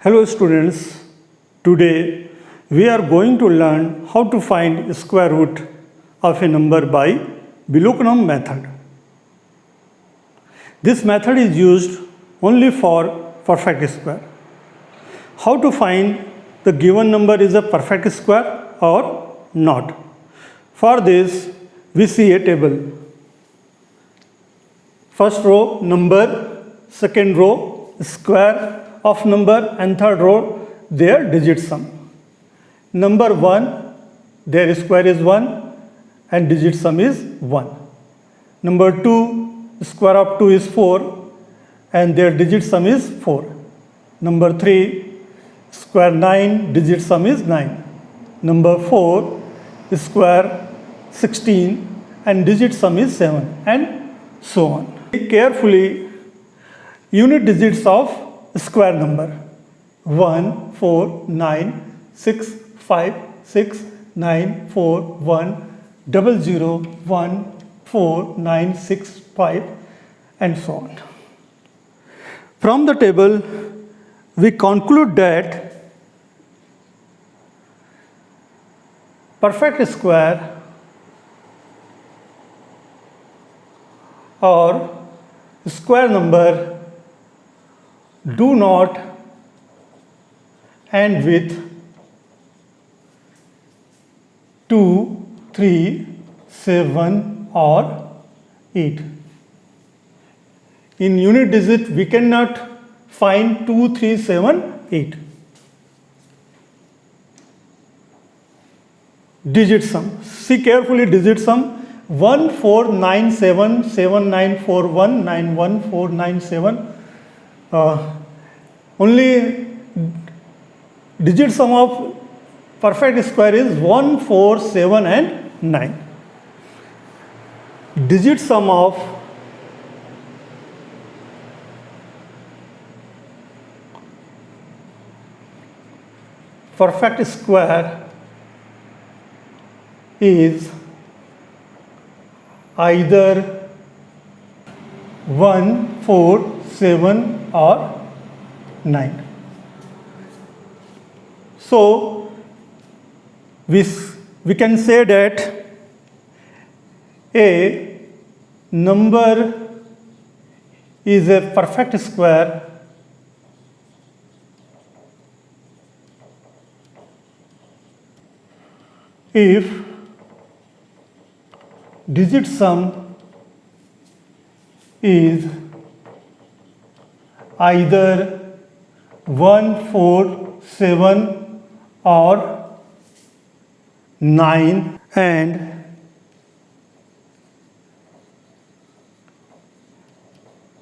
Hello students, today we are going to learn how to find square root of a number by Bilokulam method. This method is used only for perfect square. How to find the given number is a perfect square or not? For this we see a table. First row number, second row square of number, and third row their digit sum. Number 1, their square is 1 and digit sum is 1. Number 2, square of 2 is 4 and their digit sum is 4. Number 3, square 9, digit sum is 9. Number 4, square 16 and digit sum is 7, and so on. Carefully unit digits of square number 1 4 9 6 5 6 9 4 1 0 1 4 9 6 5 and so on. From the table we conclude that perfect square or square number do not end with 2, 3, 7 or 8. In unit digit we cannot find 2, 3, 7, 8. Digit sum. See carefully digit sum. 1497 7941 91497. Only digit sum of perfect square is 1, 4, 7 and 9. Digit sum of perfect square is either 1, 4, 7 or 9. So we can say that a number is a perfect square if digit sum is either 1, 4, 7 or 9 and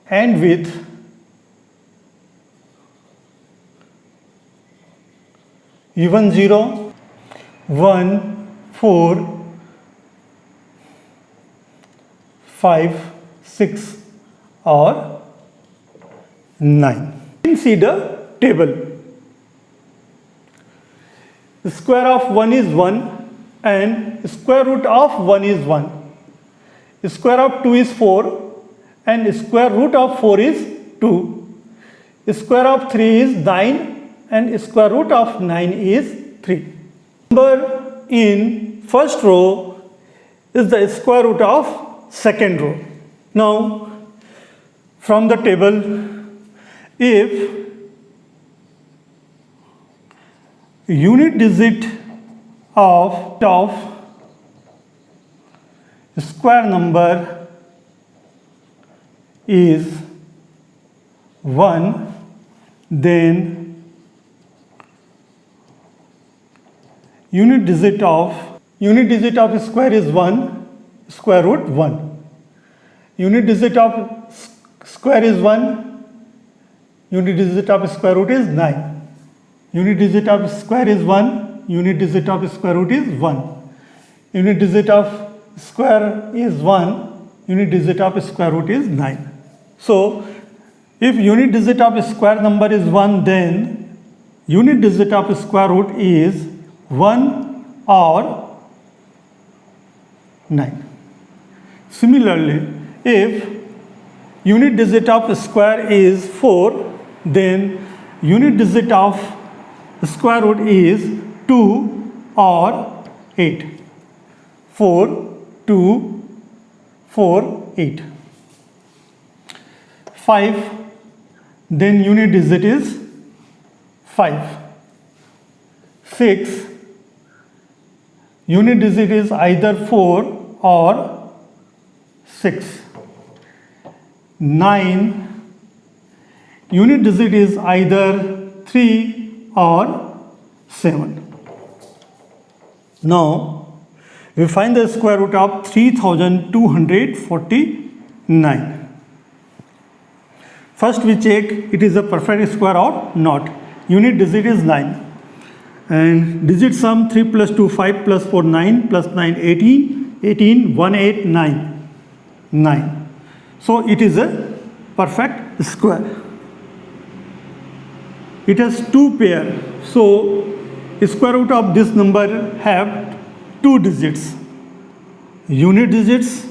end with even 0, 1, 4, 5, 6 or 9. See the table. The square of 1 is 1 and square root of 1 is 1. Square of 2 is 4 and square root of 4 is 2. Square of 3 is 9 and square root of 9 is 3. Number in first row is the square root of second row. Now from the table, if unit digit of square number is 1, then unit digit of square is 1, square root 1. Unit digit of square is 1, unit digit of square root is 9. Unit digit of square is 1, unit digit of square root is 1. Unit digit of square is 1, unit digit of square root is 9. So if unit digit of square number is 1, then unit digit of square root is 1 or 9. Similarly, if unit digit of square is 4, then unit digit of square root is 2 or 8. 4, 2, 4, 8. 5, then unit digit is 5. 6, unit digit is either 4 or 6. 9, unit digit is either 3 or 7. Now, we find the square root of 3249. First we check it is a perfect square or not. Unit digit is 9. And digit sum 3 plus 2 5 plus 4 9 plus 9 18, 18 1 8 9, 9. So it is a perfect square. It has two pair. So square root of this number have two digits, unit digits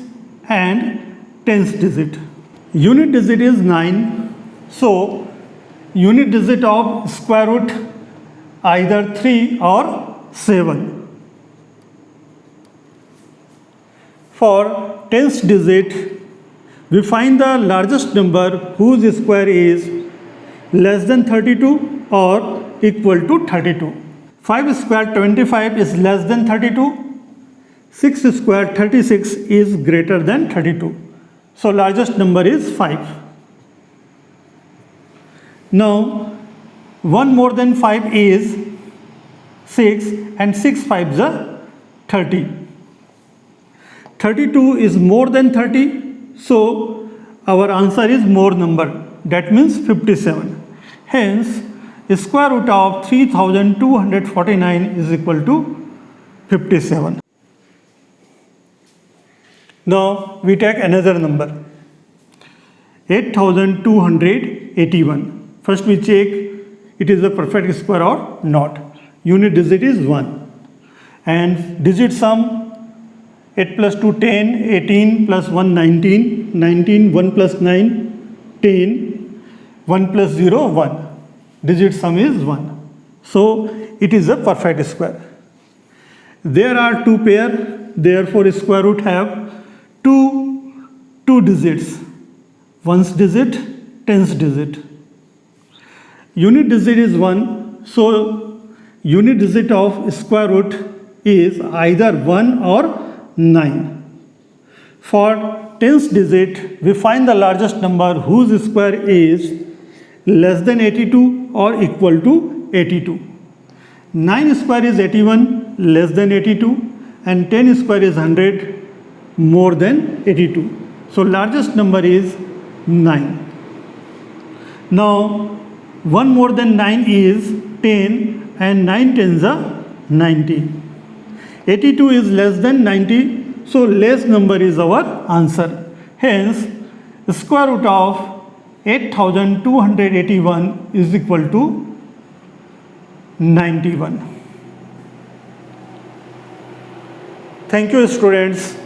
and tens digit. Unit digit is 9. So unit digit of square root either 3 or 7. For tens digit, we find the largest number whose square is less than 32 or equal to 32. 5 square 25 is less than 32. 6 square 36 is greater than 32. So largest number is 5. Now 1 more than 5 is 6 and 6 5s are 30. 32 is more than 30. So our answer is more number, that means 57. Hence square root of 3249 is equal to 57. Now we take another number, 8281. First we check it is a perfect square or not. Unit digit is 1. And digit sum 8 plus 2 10, 18 plus 1 19, 19 1 plus 9 10, 1 plus 0 1. Digit sum is 1. So it is a perfect square. There are two pair, therefore square root have two digits, ones digit, tens digit. Unit digit is 1, so unit digit of square root is either 1 or 9. For tens digit, we find the largest number whose square is less than 82 or equal to 82. 9 square is 81, less than 82, and 10 square is 100, more than 82. So largest number is 9. Now 1 more than 9 is 10 and 9 tens are 90. 82 is less than 90, so less number is our answer. Hence square root of 8281 is equal to 91. Thank you students.